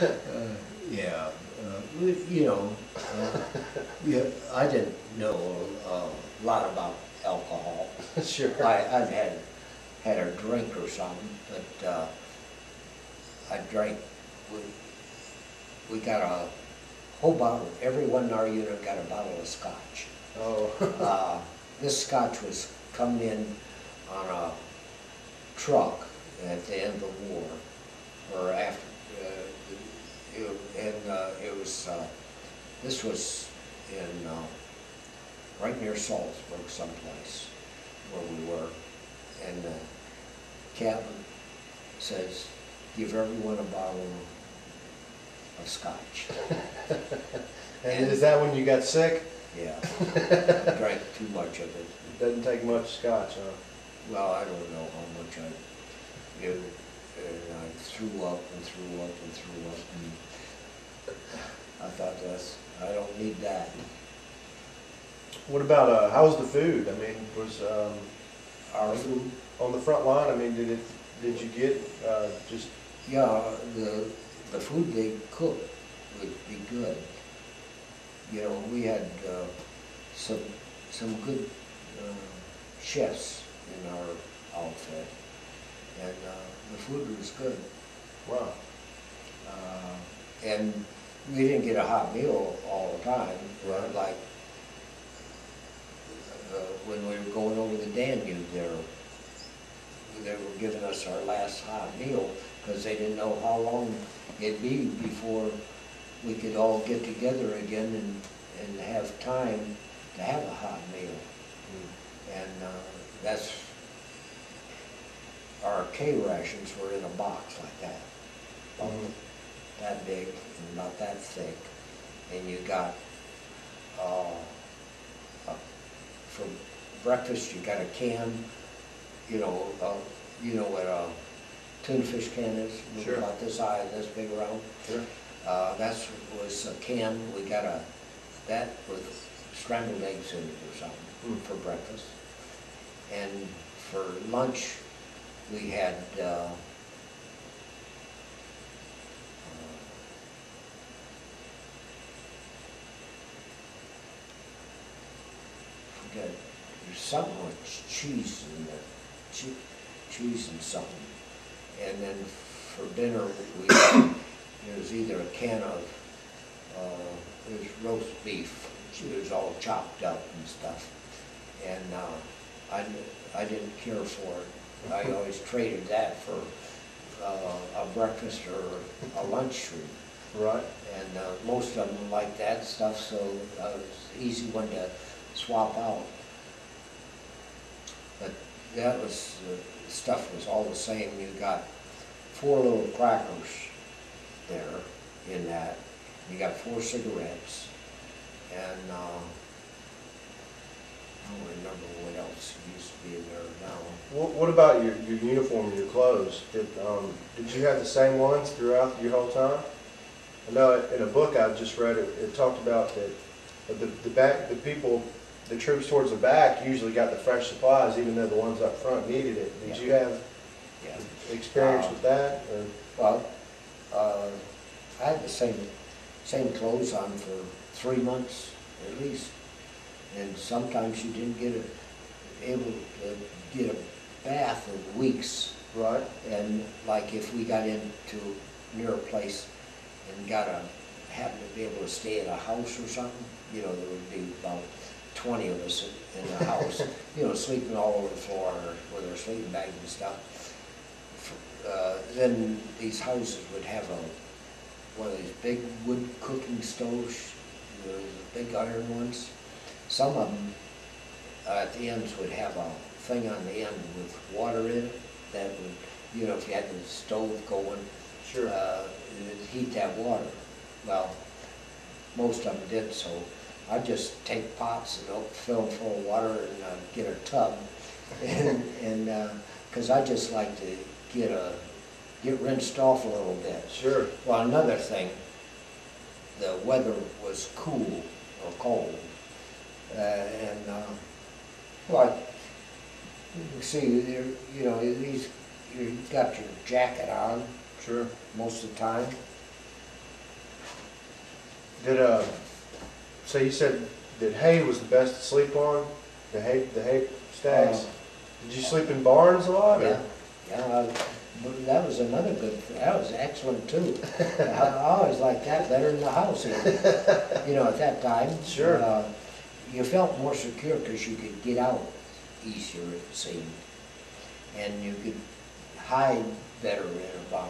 Yeah, you know, yeah, I didn't know a lot about alcohol. Sure. I've had a drink or something, but I drank. We, we got a whole bottle. Everyone in our unit got a bottle of scotch. Oh. This scotch was coming in on a truck at the end of the war, or after. It was. This was in right near Salzburg, someplace where we were, and the captain says, "Give everyone a bottle of scotch." And is that when you got sick? Yeah, I drank too much of it. Doesn't take much scotch, huh? Well, I don't know how much I did, and I threw up and threw up and threw up, and I thought, I don't need that. What about, how was the food? I mean, was, Our food, on the front line, I mean, did you get, just, yeah, the food they cooked would be good. You know, we had some good chefs in our outfit, and the food was good. wow, And we didn't get a hot meal all the time. Right. Like when we were going over the Danube, they were giving us our last hot meal because they didn't know how long it'd be before we could all get together again and have time to have a hot meal. And that's, our K rations were in a box like that, about that big and about that thick, and you got for breakfast you got a can, you know what a tuna fish can is, Sure. about this high and this big around. sure, That was a can. We got that with scrambled eggs in it or something for breakfast. And for lunch, we had forget, there's something with cheese in there, cheese and something. And then for dinner, it was either a can of it was roast beef. It was all chopped up and stuff, and I didn't care for it. I always traded that for a breakfast or a lunch treat. right, And most of them like that stuff, so it was an easy one to swap out. But that was, stuff was all the same. You got 4 little crackers there in that. You got 4 cigarettes, and I don't remember what else used to be in there now. what about your uniform and your clothes? Did you have the same ones throughout your whole time? I know in a book I just read, it talked about that the troops towards the back usually got the fresh supplies, even though the ones up front needed it. Did you have experience with that? Or? Well, I had the same clothes on for 3 months at least, and sometimes you didn't able to get a bath in weeks. Right. And like if we got into near a place and happened to be able to stay at a house or something, there would be about 20 of us in the house, sleeping all over the floor with our sleeping bags and stuff. Then these houses would have one of these big wood cooking stoves, the big iron ones. Some of them at the ends would have a thing on the end with water in it that would, if you had the stove going, sure, it'd heat that water. Well, most of them did, so I'd just take pots and fill them full of water and get a tub, and because I just like to get rinsed off a little bit. sure. Well, another thing, the weather was cool or cold, and like you can see, you've got your jacket on Sure. most of the time, Did, so you said that hay was the best to sleep on? The hay stacks? Did you sleep in barns a lot? Yeah, yeah, but that was another good, that was excellent too. I always liked that better than the house even. You know, at that time. Sure. You felt more secure because you could get out easier, it seemed. And you could hide better in a barn.